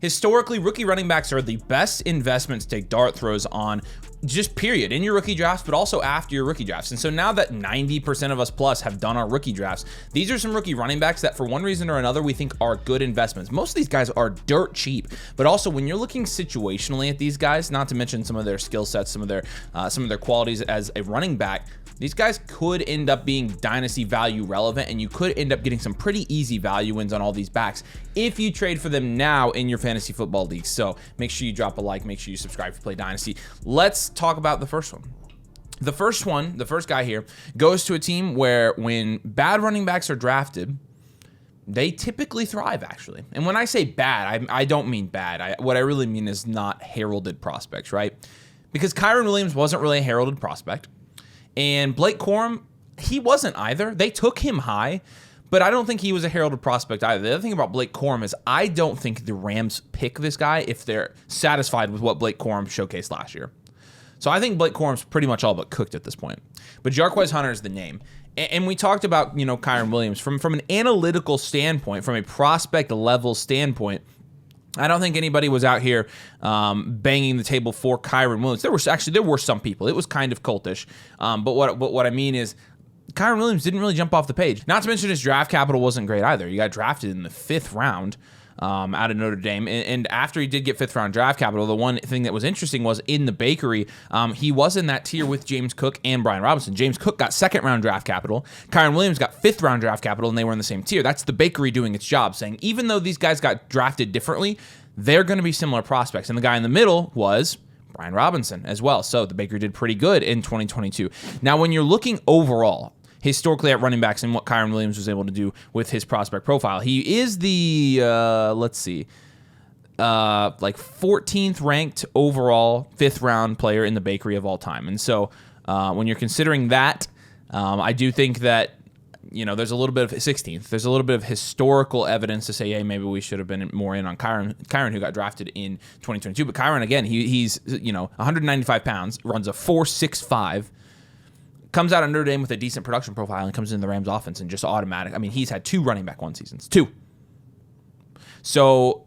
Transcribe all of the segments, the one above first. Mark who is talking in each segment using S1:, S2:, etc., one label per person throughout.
S1: Historically, rookie running backs are the best investments to take dart throws on, just period, in your rookie drafts, but also after your rookie drafts. And so now that 90% of us plus have done our rookie drafts, these are some rookie running backs that for one reason or another we think are good investments. Most of these guys are dirt cheap, but also when you're looking situationally at these guys, not to mention some of their skill sets, some of their qualities as a running back, these guys could end up being dynasty value relevant, and you could end up getting some pretty easy value wins on all these backs if you trade for them now in your fantasy football leagues. So make sure you drop a like, make sure you subscribe if you play Dynasty. Let's talk about the first one. The first guy here goes to a team where when bad running backs are drafted, they typically thrive, actually. And when I say bad, I don't mean bad. What I really mean is not heralded prospects, right? Because Kyren Williams wasn't really a heralded prospect. And Blake Corum, he wasn't either. They took him high, but I don't think he was a heralded prospect either. The other thing about Blake Corum is I don't think the Rams pick this guy if they're satisfied with what Blake Corum showcased last year. So I think Blake Corum's pretty much all but cooked at this point. But Jarquez Hunter is the name. And we talked about, Kyren Williams. From an analytical standpoint, from a prospect level standpoint, I don't think anybody was out here banging the table for Kyren Williams. There were some people. It was kind of cultish. But what I mean is Kyren Williams didn't really jump off the page. Not to mention his draft capital wasn't great either. He got drafted in the 5th round out of Notre Dame. And after he did get 5th round draft capital, the one thing that was interesting was in the bakery, he was in that tier with James Cook and Brian Robinson. James Cook got 2nd round draft capital. Kyren Williams got 5th round draft capital, and they were in the same tier. That's the bakery doing its job, saying even though these guys got drafted differently, they're going to be similar prospects. And the guy in the middle was Brian Robinson as well. So the bakery did pretty good in 2022. Now, when you're looking overall, historically at running backs and what Kyren Williams was able to do with his prospect profile, he is the, 14th ranked overall 5th round player in the bakery of all time. And so when you're considering that, I do think that, there's a little bit of 16th. There's a little bit of historical evidence to say, hey, maybe we should have been more in on Kyren, who got drafted in 2022. But Kyren, again, he's 195 pounds, runs a 4.65, comes out of Notre Dame with a decent production profile, and comes in the Rams offense and just automatic. I mean, he's had 2 running back 1 seasons. 2. So,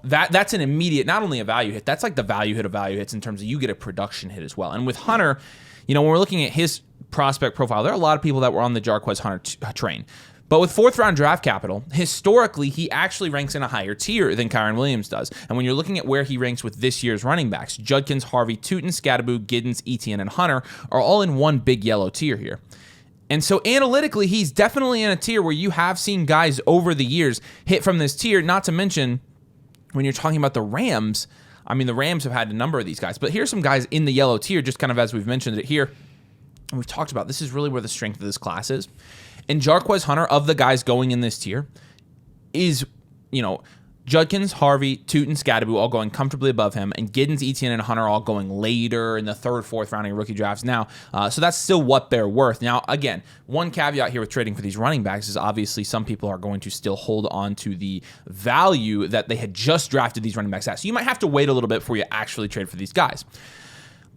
S1: that's an immediate, not only a value hit, that's like the value hit of value hits in terms of you get a production hit as well. And with Hunter, when we're looking at his prospect profile, there are a lot of people that were on the Jarquez Hunter train. But with 4th round draft capital, historically, he actually ranks in a higher tier than Kyren Williams does. And when you're looking at where he ranks with this year's running backs, Judkins, Harvey, Tootin, Scadaboo, Giddens, Etienne, and Hunter are all in one big yellow tier here. And so analytically, he's definitely in a tier where you have seen guys over the years hit from this tier, not to mention when you're talking about the Rams. I mean, the Rams have had a number of these guys, but here's some guys in the yellow tier, just kind of as we've mentioned it here. And we've talked about this is really where the strength of this class is. And Jarquez Hunter, of the guys going in this tier, is, Judkins, Harvey, Tootin, Scadaboo all going comfortably above him, and Giddens, Etienne, and Hunter all going later in the 3rd, 4th round in rookie drafts now. So that's still what they're worth. Now, again, one caveat here with trading for these running backs is obviously some people are going to still hold on to the value that they had just drafted these running backs at. So you might have to wait a little bit before you actually trade for these guys.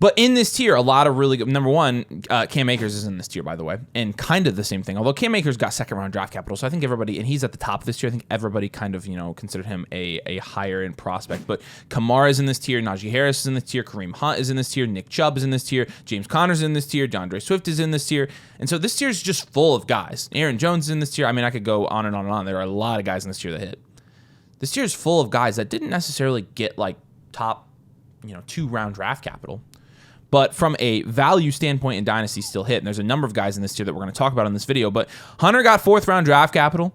S1: But in this tier, a lot of really good. Number one, Cam Akers is in this tier, by the way, and kind of the same thing. Although Cam Akers got 2nd round draft capital, so I think everybody, and he's at the top of this tier. I think everybody kind of considered him a higher end prospect. But Kamara is in this tier, Najee Harris is in this tier, Kareem Hunt is in this tier, Nick Chubb is in this tier, James Conner's in this tier, DeAndre Swift is in this tier, and so this tier is just full of guys. Aaron Jones is in this tier. I mean, I could go on and on and on. There are a lot of guys in this tier that hit. This tier is full of guys that didn't necessarily get like top, 2 round draft capital. But from a value standpoint in Dynasty still hit. And there's a number of guys in this tier that we're going to talk about in this video. But Hunter got 4th round draft capital.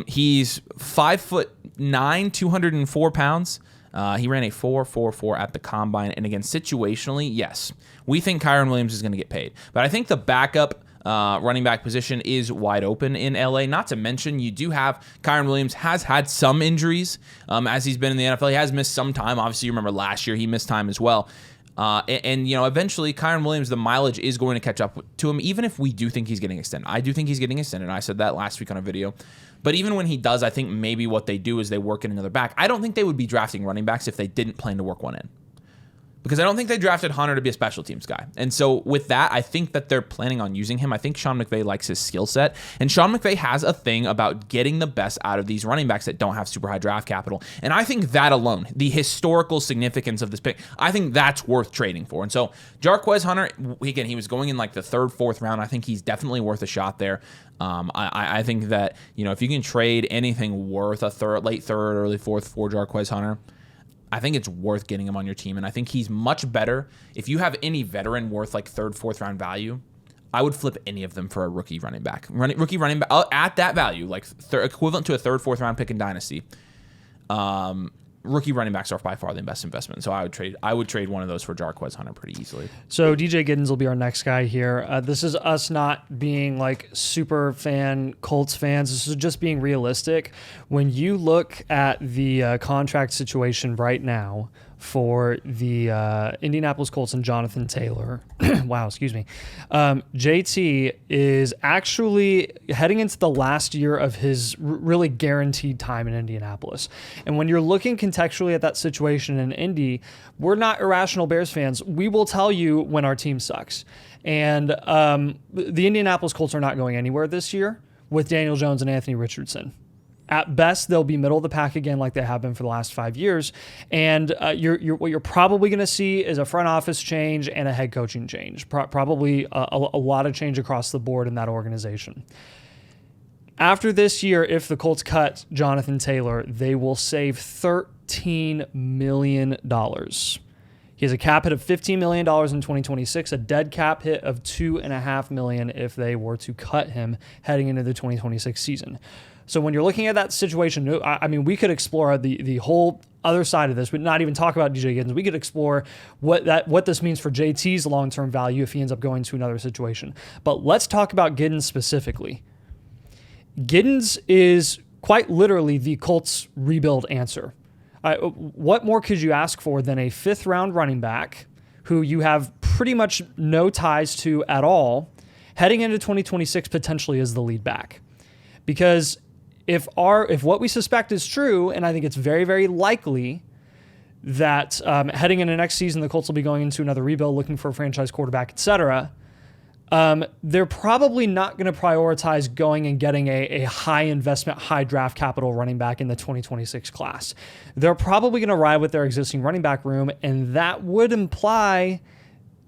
S1: He's 5'9", 204 pounds. He ran a 4.44 at the combine. And again, situationally, yes, we think Kyren Williams is going to get paid. But I think the backup running back position is wide open in LA. Not to mention, you do have Kyren Williams has had some injuries as he's been in the NFL. He has missed some time. Obviously, you remember last year he missed time as well. Eventually, Kyren Williams, the mileage is going to catch up to him, even if we do think he's getting extended. I do think he's getting extended. I said that last week on a video. But even when he does, I think maybe what they do is they work in another back. I don't think they would be drafting running backs if they didn't plan to work one in. because I don't think they drafted Hunter to be a special teams guy. And so with that, I think that they're planning on using him. I think Sean McVay likes his skill set. And Sean McVay has a thing about getting the best out of these running backs that don't have super high draft capital. And I think that alone, the historical significance of this pick, I think that's worth trading for. And so Jarquez Hunter, again, he was going in like the 3rd, 4th round. I think he's definitely worth a shot there. I think that, if you can trade anything worth a late 3rd, early 4th for Jarquez Hunter, I think it's worth getting him on your team. And I think he's much better. If you have any veteran worth like 3rd, 4th round value, I would flip any of them for a rookie running back. Rookie running back at that value, like equivalent to a 3rd, 4th round pick in Dynasty. Rookie running backs are by far the best investment. So I would trade one of those for Jarquez Hunter pretty easily.
S2: So DJ Giddens will be our next guy here. This is us not being like super fan Colts fans. This is just being realistic. When you look at the contract situation right now for the Indianapolis Colts and Jonathan Taylor, wow, excuse me. JT is actually heading into the last year of his really guaranteed time in Indianapolis. And when you're looking contextually at that situation in Indy, we're not irrational Bears fans. We will tell you when our team sucks. And the Indianapolis Colts are not going anywhere this year with Daniel Jones and Anthony Richardson. At best, they'll be middle of the pack again like they have been for the last 5 years. And what you're probably going to see is a front office change and a head coaching change. Probably a lot of change across the board in that organization. After this year, if the Colts cut Jonathan Taylor, they will save $13 million. He has a cap hit of $15 million in 2026, a dead cap hit of $2.5 million if they were to cut him heading into the 2026 season. So when you're looking at that situation, I mean, we could explore the whole other side of this, but not even talk about DJ Giddens. We could explore what this means for JT's long-term value if he ends up going to another situation. But let's talk about Giddens specifically. Giddens is quite literally the Colts rebuild answer. What more could you ask for than a 5th-round running back who you have pretty much no ties to at all heading into 2026 potentially as the lead back? Because if what we suspect is true, and I think it's very, very likely that heading into next season, the Colts will be going into another rebuild, looking for a franchise quarterback, etc., they're probably not going to prioritize going and getting a high investment, high draft capital running back in the 2026 class. They're probably going to ride with their existing running back room, and that would imply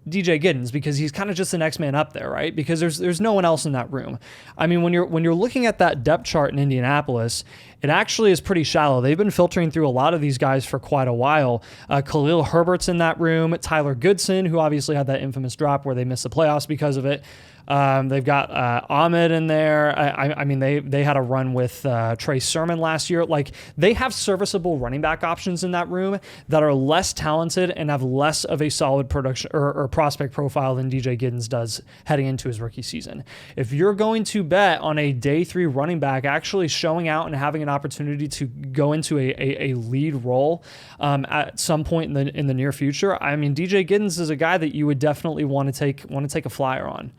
S2: DJ Giddens, because he's kind of just the next man up there, right? Because there's no one else in that room. I mean, when you're looking at that depth chart in Indianapolis, it actually is pretty shallow. They've been filtering through a lot of these guys for quite a while. Khalil Herbert's in that room. Tyler Goodson, who obviously had that infamous drop where they missed the playoffs because of it. They've got Ahmed in there. I mean, they had a run with Trey Sermon last year. Like, they have serviceable running back options in that room that are less talented and have less of a solid production or prospect profile than DJ Giddens does heading into his rookie season. If you're going to bet on a day 3 running back actually showing out and having an opportunity to go into a lead role at some point in the near future, I mean, DJ Giddens is a guy that you would definitely want to take a flyer on.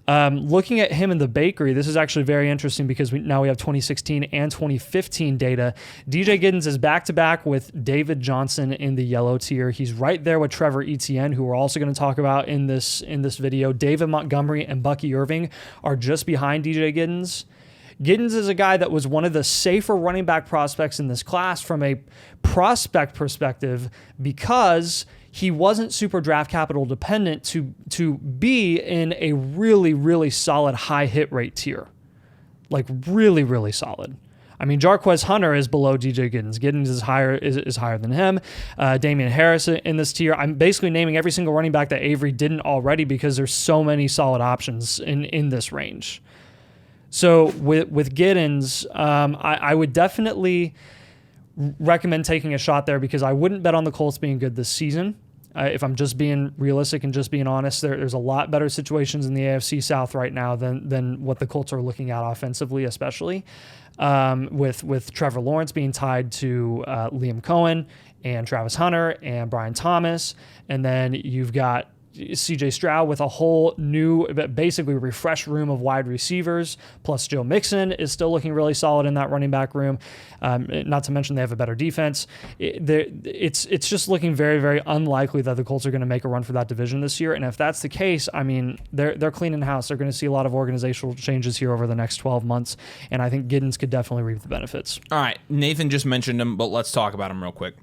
S2: Looking at him in the bakery, this is actually very interesting because now we have 2016 and 2015 data. DJ Giddens is back-to-back with David Johnson in the yellow tier. He's right there with Trevor Etienne, who we're also going to talk about in this video. David Montgomery and Bucky Irving are just behind DJ Giddens. Giddens is a guy that was one of the safer running back prospects in this class from a prospect perspective because he wasn't super draft capital dependent to be in a really, really solid high hit rate tier. Like really, really solid. I mean, Jarquez Hunter is below DJ Giddens. Giddens is higher than him. Damian Harris in this tier. I'm basically naming every single running back that Avery didn't already because there's so many solid options in this range. So with Giddens, I would definitely recommend taking a shot there because I wouldn't bet on the Colts being good this season. If I'm just being realistic and just being honest, there's a lot better situations in the AFC South right now than what the Colts are looking at offensively, especially with Trevor Lawrence being tied to Liam Cohen and Travis Hunter and Brian Thomas. And then you've got CJ Stroud with a whole new, basically refreshed room of wide receivers, plus Joe Mixon is still looking really solid in that running back room. Not to mention they have a better defense. It's just looking very, very unlikely that the Colts are going to make a run for that division this year. And if that's the case, I mean, they're cleaning house. They're going to see a lot of organizational changes here over the next 12 months. And I think Giddens could definitely reap the benefits.
S1: All right. Nathan just mentioned him, but let's talk about him real quick.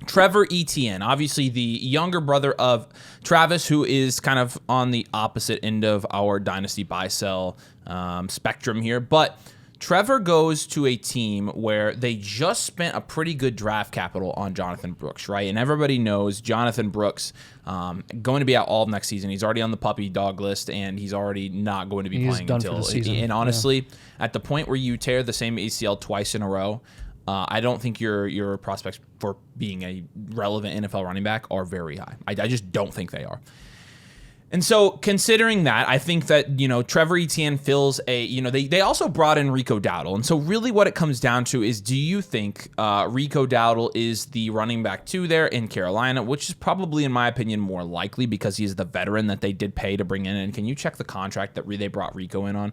S1: Trevor Etienne, obviously the younger brother of Travis, who is kind of on the opposite end of our dynasty buy-sell spectrum here. But Trevor goes to a team where they just spent a pretty good draft capital on Jonathan Brooks, right? And everybody knows Jonathan Brooks going to be out all of next season. He's already on the puppy dog list, and he's already not going to be playing
S2: done
S1: until
S2: for the season.
S1: And honestly, at the point where you tear the same ACL twice in a row, I don't think your prospects for being a relevant NFL running back are very high. I just don't think they are. And so considering that, I think that, Trevor Etienne fills they also brought in Rico Dowdle. And so really what it comes down to is, do you think Rico Dowdle is the running back 2 there in Carolina, which is probably, in my opinion, more likely because he's the veteran that they did pay to bring in. And can you check the contract that they brought Rico in on?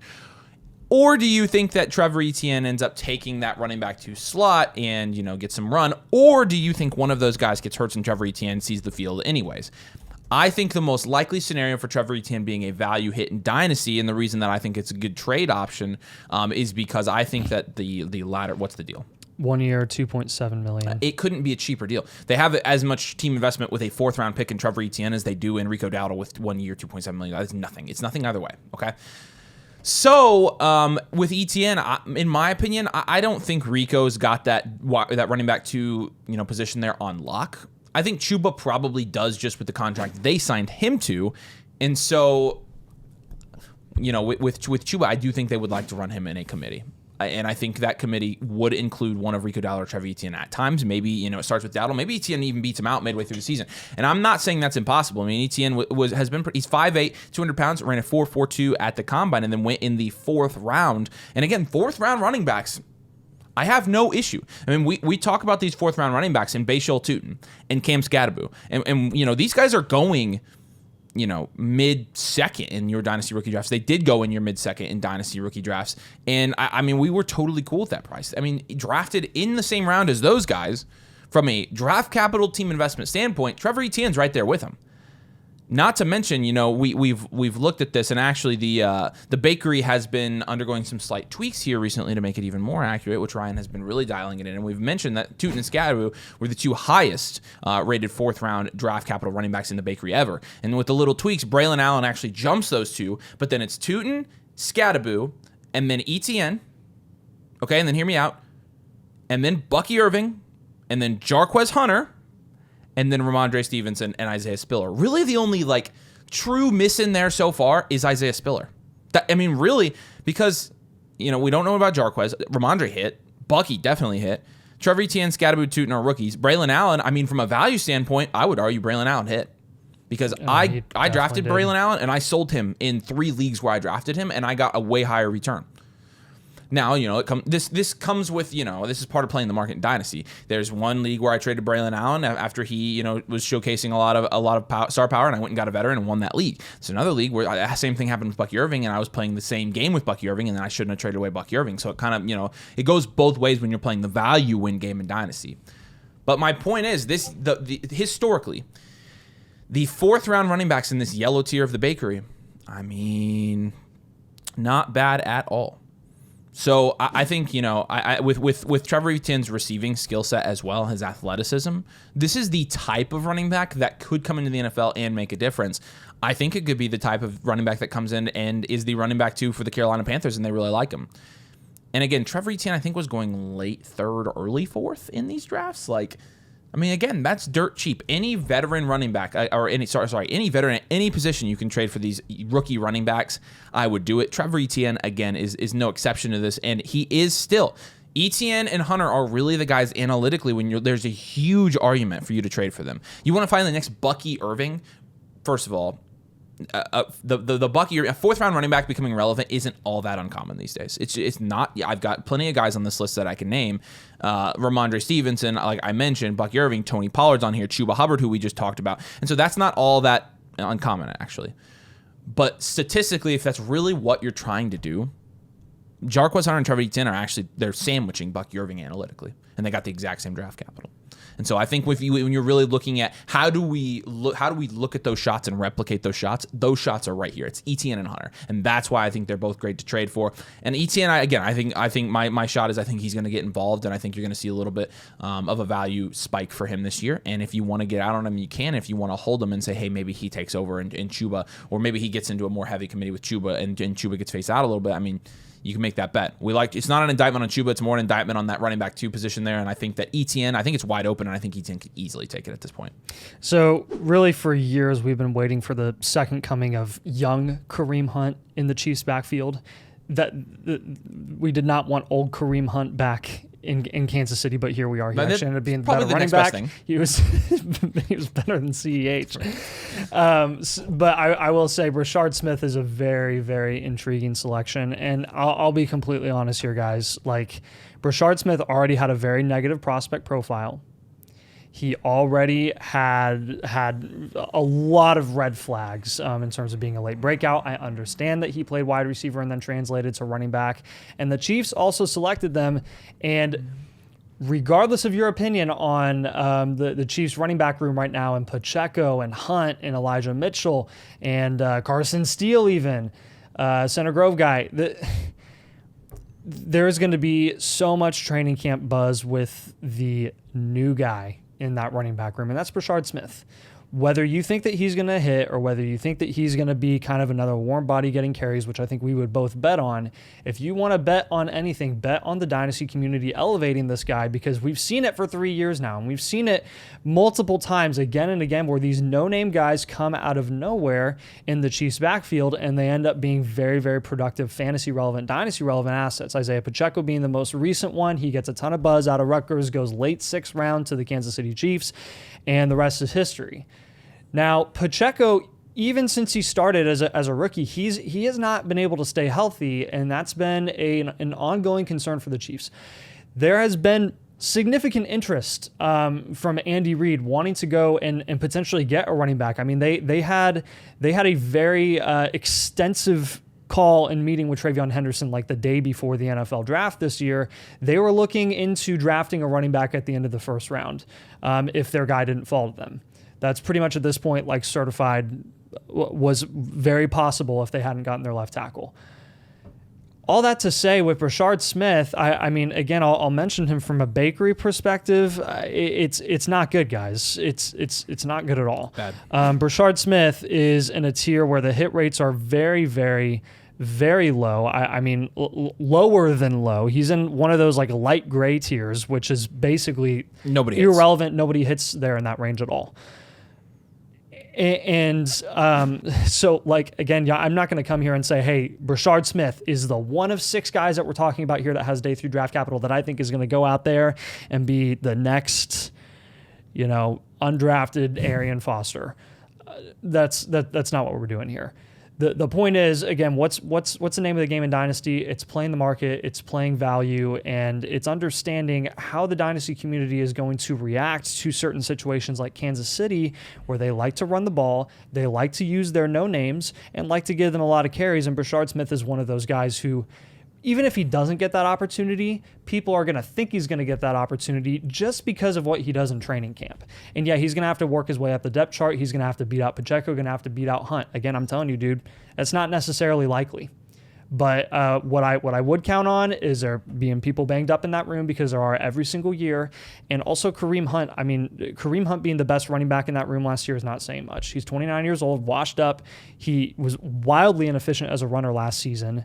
S1: Or do you think that Trevor Etienne ends up taking that running back 2 slot and, gets some run? Or do you think one of those guys gets hurt and Trevor Etienne sees the field anyways? I think the most likely scenario for Trevor Etienne being a value hit in Dynasty, and the reason that I think it's a good trade option is because I think that the latter, what's the deal?
S2: 1 year, $2.7 million.
S1: It couldn't be a cheaper deal. They have as much team investment with a 4th-round pick in Trevor Etienne as they do in Rico Dowdle with 1 year, $2.7 million. That's nothing. It's nothing either way, okay? So with Etienne, in my opinion, I don't think Rico's got that running back 2 position there on lock. I think Chuba probably does just with the contract they signed him to, and so with Chuba, I do think they would like to run him in a committee. And I think that committee would include one of Rico Dowdle or Trevor Etienne at times. Maybe, it starts with Dowdle. Maybe Etienne even beats him out midway through the season. And I'm not saying that's impossible. I mean, Etienne he's 5'8", 200 pounds, ran a 4.42 at the combine, and then went in the 4th round. And again, 4th round running backs, I have no issue. I mean, we talk about these 4th round running backs in Bashal Tutin and Cam Scadaboo. And these guys are going mid-second in your Dynasty rookie drafts. They did go in your mid-second in Dynasty rookie drafts. And, I mean, we were totally cool with that price. I mean, drafted in the same round as those guys, from a draft capital team investment standpoint, Trevor Etienne's right there with him. Not to mention, we've looked at this, and actually the bakery has been undergoing some slight tweaks here recently to make it even more accurate, which Ryan has been really dialing it in. And we've mentioned that Tutin and Scadaboo were the 2 highest rated 4th round draft capital running backs in the bakery ever. And with the little tweaks, Braylon Allen actually jumps those 2, but then it's Tutin, Scadaboo, and then Etienne. Okay, and then hear me out. And then Bucky Irving, and then Jarquez Hunter, and then Ramondre Stevenson and Isaiah Spiller. Really, the only true miss in there so far is Isaiah Spiller. Really, because we don't know about Jarquez. Ramondre hit. Bucky definitely hit. Trevor Etienne, Scadaboo, Tutin are rookies. Braylon Allen, from a value standpoint, I would argue Braylon Allen hit. Because I drafted Braylon Allen, and I sold him in 3 leagues where I drafted him, and I got a way higher return. Now, this comes with, this is part of playing the market in Dynasty. There's one league where I traded Braylon Allen after he, was showcasing a lot of star power, and I went and got a veteran and won that league. It's another league where the same thing happened with Bucky Irving, and I was playing the same game with Bucky Irving, and then I shouldn't have traded away Bucky Irving. So it kind of, it goes both ways when you're playing the value win game in Dynasty. But my point is, historically, the 4th round running backs in this yellow tier of the bakery, not bad at all. So I think, with Trevor Etienne's receiving skill set as well, his athleticism, this is the type of running back that could come into the NFL and make a difference. I think it could be the type of running back that comes in and is the running back 2 for the Carolina Panthers, and they really like him. And again, Trevor Etienne, I think, was going late 3rd, early 4th in these drafts. Again, that's dirt cheap. Any veteran running back, any veteran at any position you can trade for these rookie running backs, I would do it. Trevor Etienne, again, is no exception to this, and he is still. Etienne and Hunter are really the guys analytically when there's a huge argument for you to trade for them. You want to find the next Bucky Irving? First of all, the Bucky, a 4th round running back becoming relevant isn't all that uncommon these days. It's not. I've got plenty of guys on this list that I can name. Ramondre Stevenson, like I mentioned, Bucky Irving, Tony Pollard's on here, Chuba Hubbard, who we just talked about, and so that's not all that uncommon actually. But statistically, if that's really what you're trying to do, Jarquez Hunter and Trevor Etienne are actually, they're sandwiching Bucky Irving analytically, and they got the exact same draft capital. And so I think when you're really looking at how do we look at those shots and replicate those shots are right here. It's Etienne and Hunter, and that's why I think they're both great to trade for. And Etienne, I think my shot is I think he's going to get involved, and I think you're going to see a little bit of a value spike for him this year. And if you want to get out on him, you can. If you want to hold him and say, hey, maybe he takes over in Chuba, or maybe he gets into a more heavy committee with Chuba and Chuba gets phased out a little bit. I mean, you can make that bet. It's not an indictment on Chuba, it's more an indictment on that running back 2 position there. And I think that Etienne, I think it's wide open, and I think Etienne could easily take it at this point.
S2: So really for years, we've been waiting for the second coming of young Kareem Hunt in the Chiefs backfield. We did not want old Kareem Hunt back in Kansas City, but here we are. He actually ended up being the better running back. He was better than CEH. But I will say Brashard Smith is a very, very intriguing selection. And I'll be completely honest here, guys. Like, Brashard Smith already had a very negative prospect profile. He already had a lot of red flags in terms of being a late breakout. I understand that he played wide receiver and then translated to running back. And the Chiefs also selected them. And regardless of your opinion on the Chiefs running back room right now, and Pacheco and Hunt and Elijah Mitchell and Carson Steele even, Center Grove guy, there is going to be so much training camp buzz with the new guy in that running back room, and that's Brashard Smith. Whether you think that he's going to hit or whether you think that he's going to be kind of another warm body getting carries, which I think we would both bet on, if you want to bet on anything, bet on the Dynasty community elevating this guy, because we've seen it for 3 years now, and we've seen it multiple times again and again where these no-name guys come out of nowhere in the Chiefs backfield and they end up being very, very productive fantasy-relevant, Dynasty-relevant assets. Isaiah Pacheco being the most recent one. He gets a ton of buzz out of Rutgers, goes late 6th round to the Kansas City Chiefs, and the rest is history. Now, Pacheco, even since he started as a rookie, he has not been able to stay healthy, and that's been an ongoing concern for the Chiefs. There has been significant interest from Andy Reid wanting to go and potentially get a running back. I mean, they had a very extensive call and meeting with Travion Henderson like the day before the NFL draft this year. They were looking into drafting a running back at the end of the first round if their guy didn't fall to them. That's pretty much at this point like certified, was very possible if they hadn't gotten their left tackle. All that to say, with Brashard Smith, I mean, again, I'll mention him from a bakery perspective. It's not good, guys. It's not good at all.
S1: Bad.
S2: Brashard Smith is in a tier where the hit rates are very, very, very low. I mean, lower than low. He's in one of those like light gray tiers, which is basically irrelevant. Nobody hits there in that range at all. And so, like, again, I'm not going to come here and say, hey, Brashard Smith is the one of 6 guys that we're talking about here that has day 3 draft capital that I think is going to go out there and be the next, undrafted Arian Foster. That's not what we're doing here. The point is, again, what's the name of the game in Dynasty? It's playing the market, it's playing value, and it's understanding how the Dynasty community is going to react to certain situations like Kansas City, where they like to run the ball, they like to use their no-names, and like to give them a lot of carries, and Brashard Smith is one of those guys who, even if he doesn't get that opportunity, people are going to think he's going to get that opportunity just because of what he does in training camp. And yeah, he's going to have to work his way up the depth chart. He's going to have to beat out Pacheco, going to have to beat out Hunt. Again, I'm telling you, dude, that's not necessarily likely. But what I would count on is there being people banged up in that room, because there are every single year. And also Kareem Hunt. I mean, Kareem Hunt being the best running back in that room last year is not saying much. He's 29 years old, washed up. He was wildly inefficient as a runner last season.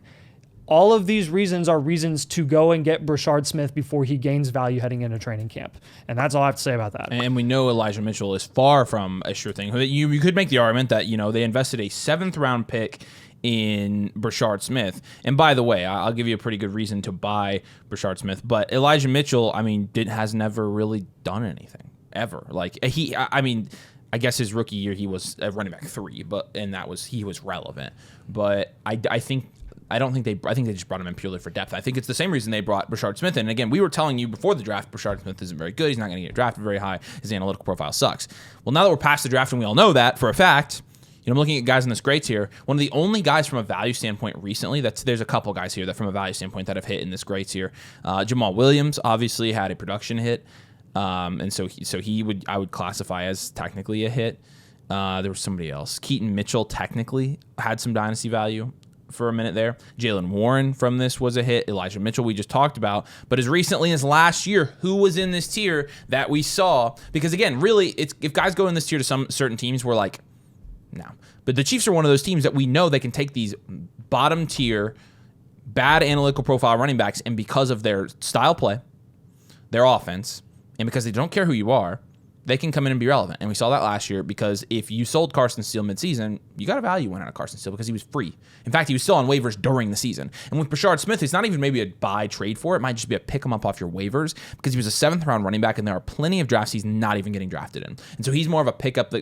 S2: All of these reasons are reasons to go and get Brashard Smith before he gains value heading into training camp. And that's all I have to say about that.
S1: And we know Elijah Mitchell is far from a sure thing. You could make the argument that, they invested a 7th round pick in Brashard Smith. And by the way, I'll give you a pretty good reason to buy Brashard Smith. But Elijah Mitchell, I mean, has never really done anything, ever. Like, I guess his rookie year he was a running back 3, he was relevant. But I think they just brought him in purely for depth. I think it's the same reason they brought Brashard Smith in. And again, we were telling you before the draft, Brashard Smith isn't very good. He's not going to get drafted very high. His analytical profile sucks. Well, now that we're past the draft and we all know that for a fact, I'm looking at guys in this great tier. One of the only guys from a value standpoint recently, there's a couple guys here that from a value standpoint that have hit in this great tier. Jamal Williams obviously had a production hit, and so I would classify as technically a hit. There was somebody else. Keaton Mitchell technically had some dynasty value for a minute there. Jalen Warren from this was a hit. Elijah Mitchell we just talked about. But as recently as last year, who was in this tier that we saw? Because again, really, if guys go in this tier to some certain teams, we're like, no. But the Chiefs are one of those teams that we know they can take these bottom tier, bad analytical profile running backs, and because of their style play, their offense, and because they don't care who you are, they can come in and be relevant. And we saw that last year because if you sold Carson Steele midseason, you got a value win out of Carson Steele because he was free. In fact, he was still on waivers during the season. And with Brashard Smith, it's not even maybe a buy trade for it. It might just be a pick him up off your waivers because he was a 7th round running back and there are plenty of drafts he's not even getting drafted in. And so he's more of a pick up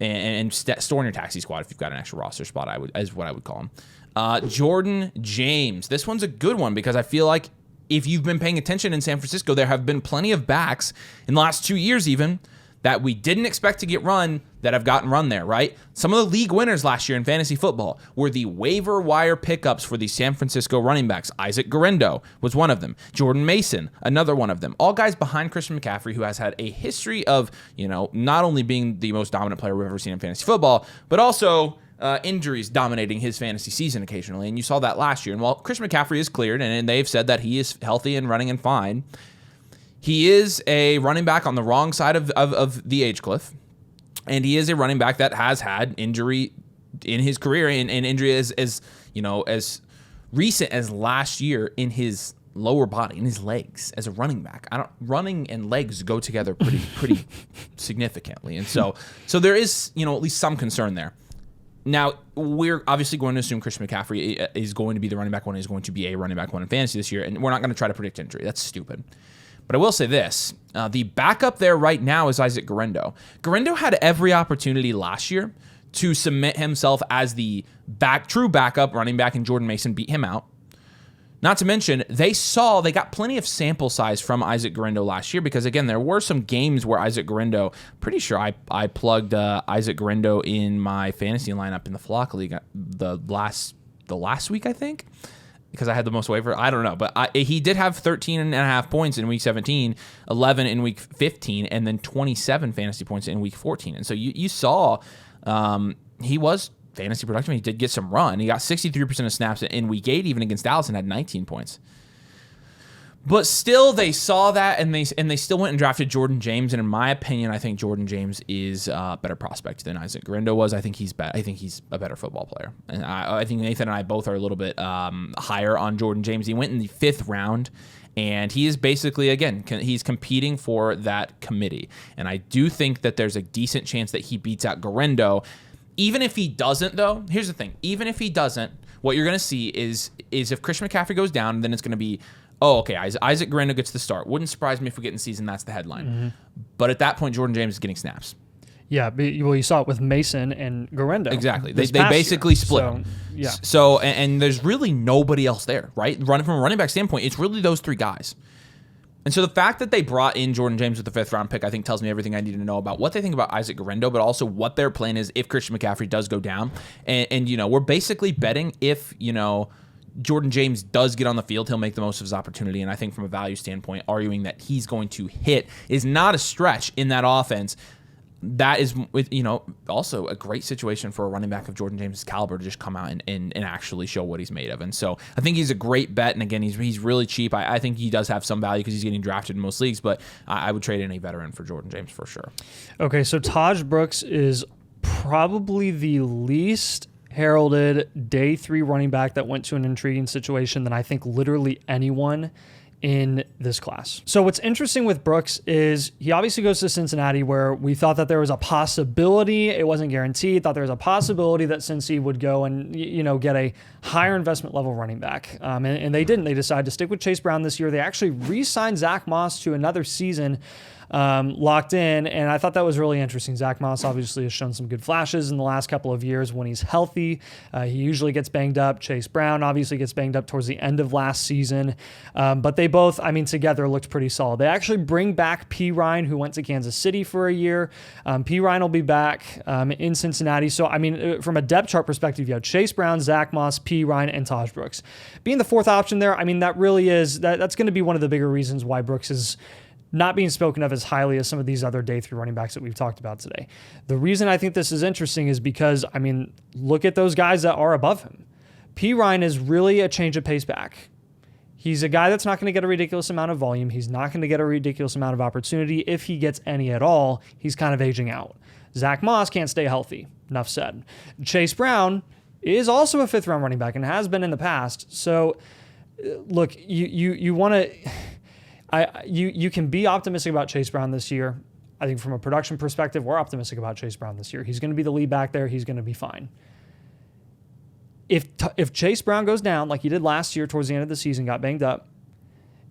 S1: and store in your taxi squad if you've got an extra roster spot, is what I would call him. Jordan James. This one's a good one because I feel like if you've been paying attention in San Francisco, there have been plenty of backs in the last 2 years even that we didn't expect to get run that have gotten run there, right? Some of the league winners last year in fantasy football were the waiver wire pickups for the San Francisco running backs. Isaac Guerrero was one of them. Jordan Mason, another one of them. All guys behind Christian McCaffrey, who has had a history of, not only being the most dominant player we've ever seen in fantasy football, but also injuries dominating his fantasy season occasionally, and you saw that last year. And while Christian McCaffrey is cleared, and they've said that he is healthy and running and fine, he is a running back on the wrong side of the age cliff, and he is a running back that has had injury in his career, and injury as recent as last year in his lower body, in his legs as a running back. Running and legs go together pretty significantly, and so there is at least some concern there. Now, we're obviously going to assume Christian McCaffrey is going to be the running back one, is going to be a running back one in fantasy this year, and we're not going to try to predict injury. That's stupid. But I will say this. The backup there right now is Isaac Guerrero. Guerrero had every opportunity last year to cement himself as the true backup running back, and Jordan Mason beat him out. Not to mention, they got plenty of sample size from Isaac Guerrero last year because, again, there were some games where Isaac Guerrero, pretty sure I plugged Isaac Guerrero in my fantasy lineup in the Flock League the last week, I think, because I had the most waiver. I don't know, but he did have 13.5 points in week 17, 11 in week 15, and then 27 fantasy points in week 14. And so you saw he was fantasy production. He did get some run. He got 63% of snaps in week 8, even against Dallas, and had 19 points. But still, they saw that, and they still went and drafted Jordan James. And in my opinion, I think Jordan James is a better prospect than Isaac Guerrero was. I think he's a better football player. And I think Nathan and I both are a little bit higher on Jordan James. He went in the 5th round. And he is basically, again, he's competing for that committee. And I do think that there's a decent chance that he beats out Guerrero. Even if he doesn't, though, here's the thing. Even if he doesn't, what you're going to see is if Christian McCaffrey goes down, then it's going to be, Isaac Guerrero gets the start. Wouldn't surprise me if we get in season, that's the headline. Mm-hmm. But at that point, Jordan James is getting snaps.
S2: Yeah, well, you saw it with Mason and Guerrero.
S1: Exactly. They basically split.
S2: So, yeah.
S1: So, and there's really nobody else there, right? From a running back standpoint, it's really those 3 guys. And so the fact that they brought in Jordan James with the 5th round pick, I think tells me everything I need to know about what they think about Isaac Guerrero, but also what their plan is if Christian McCaffrey does go down. And we're basically betting if, Jordan James does get on the field, he'll make the most of his opportunity. And I think from a value standpoint, arguing that he's going to hit is not a stretch in that offense. That is, also a great situation for a running back of Jordan James' caliber to just come out and actually show what he's made of. And so I think he's a great bet. And again, he's really cheap. I think he does have some value because he's getting drafted in most leagues, but I would trade in a veteran for Jordan James for sure.
S2: Okay, so Taj Brooks is probably the least heralded day 3 running back that went to an intriguing situation than I think literally anyone in this class. So what's interesting with Brooks is he obviously goes to Cincinnati, where we thought that there was a possibility, it wasn't guaranteed, thought there was a possibility that Cincy would go and get a higher investment level running back. And they didn't. They decided to stick with Chase Brown this year. They actually re-signed Zach Moss to another season, locked in, and I thought that was really interesting. Zach Moss obviously has shown some good flashes in the last couple of years when he's healthy. He usually gets banged up. Chase Brown obviously gets banged up towards the end of last season, but they they both, I mean, together looked pretty solid. They actually bring back P. Ryan, who went to Kansas City for a year. P. Ryan will be back in Cincinnati. So, I mean, from a depth chart perspective, you have Chase Brown, Zach Moss, P. Ryan, and Taj Brooks. Being the fourth option there, I mean, that really is, that's going to be one of the bigger reasons why Brooks is not being spoken of as highly as some of these other day 3 running backs that we've talked about today. The reason I think this is interesting is because, I mean, look at those guys that are above him. P. Ryan is really a change of pace back. He's a guy that's not going to get a ridiculous amount of volume. He's not going to get a ridiculous amount of opportunity. If he gets any at all, he's kind of aging out. Zach Moss can't stay healthy. Enough said. Chase Brown is also a 5th round running back and has been in the past. So, look, you want to... You can be optimistic about Chase Brown this year. I think from a production perspective, we're optimistic about Chase Brown this year. He's going to be the lead back there. He's going to be fine. If Chase Brown goes down like he did last year towards the end of the season, got banged up,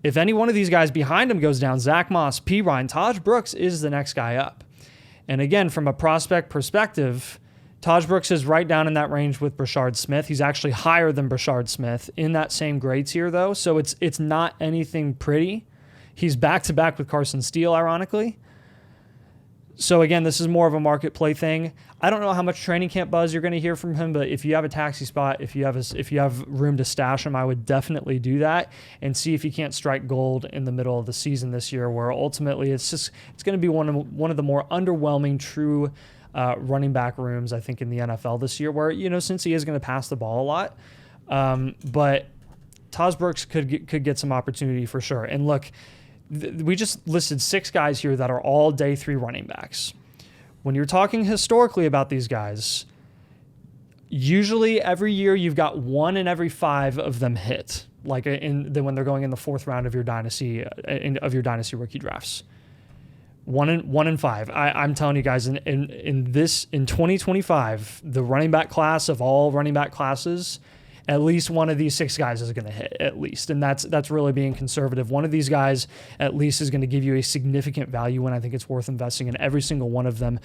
S2: if any one of these guys behind him goes down, Zach Moss, P. Ryan, Taj Brooks is the next guy up. And again, from a prospect perspective, Taj Brooks is right down in that range with Brashard Smith. He's actually higher than Brashard Smith in that same grade tier, though. So it's not anything pretty. He's back-to-back with Carson Steele, ironically. So again, this is more of a market play thing. I don't know how much training camp buzz you're going to hear from him, but if you have a taxi spot, if you have room to stash him, I would definitely do that and see if you can't strike gold in the middle of the season this year, where ultimately it's going to be one of the more underwhelming true running back rooms, I think, in the NFL this year, where, you know, since he is going to pass the ball a lot, but Taj Brooks could get some opportunity for sure. And look, we just listed 6 guys here that are all day 3 running backs. When you're talking historically about these guys, usually every year you've got 1 in every 5 of them hit, like when they're going in the 4th round of your dynasty rookie drafts. 1 in 5. I'm telling you guys, in 2025, the running back class of all running back classes, at least one of these 6 guys is going to hit, at least. And that's really being conservative. One of these guys at least is going to give you a significant value, and I think it's worth investing in every single one of them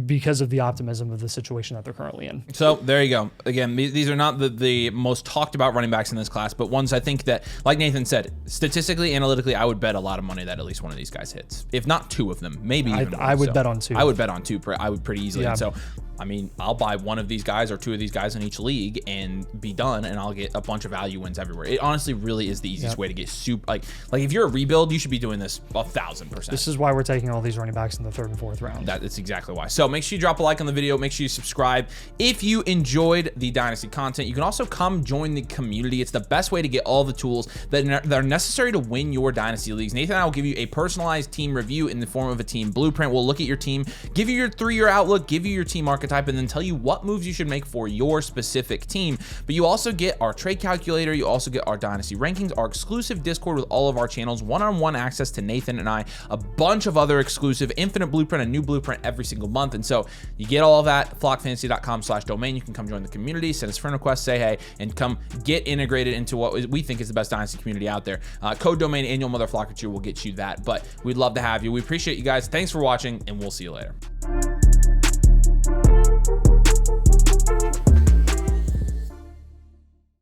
S2: because of the optimism of the situation that they're currently in.
S1: So there you go. Again, these are not the most talked about running backs in this class, but ones I think that, like Nathan said, statistically, analytically, I would bet a lot of money that at least one of these guys hits. If not 2 of them, maybe even one.
S2: I would bet on 2.
S1: I would bet on 2. I would pretty easily.
S2: Yeah.
S1: And so, I mean, I'll buy one of these guys or 2 of these guys in each league and be done, and I'll get a bunch of value wins everywhere. It honestly really is the easiest way to get super. Like if you're a rebuild, you should be doing this 1,000%.
S2: This is why we're taking all these running backs in the 3rd and 4th round.
S1: That's exactly why. So make sure you drop a like on the video. Make sure you subscribe. If you enjoyed the Dynasty content, you can also come join the community. It's the best way to get all the tools that are necessary to win your Dynasty leagues. Nathan and I will give you a personalized team review in the form of a team blueprint. We'll look at your team, give you your 3-year outlook, give you your team archetype, and then tell you what moves you should make for your specific team. But you also get our trade calculator. You also get our Dynasty rankings, our exclusive Discord with all of our channels, one-on-one access to Nathan and I, a bunch of other exclusive infinite blueprint, a new blueprint every single month. And so you get all of that, flockfantasy.com/domain. You can come join the community, send us friend requests, say hey, and come get integrated into what we think is the best Dynasty community out there. Code domain annual mother flocker will get you that. But we'd love to have you. We appreciate you guys. Thanks for watching, and we'll see you later.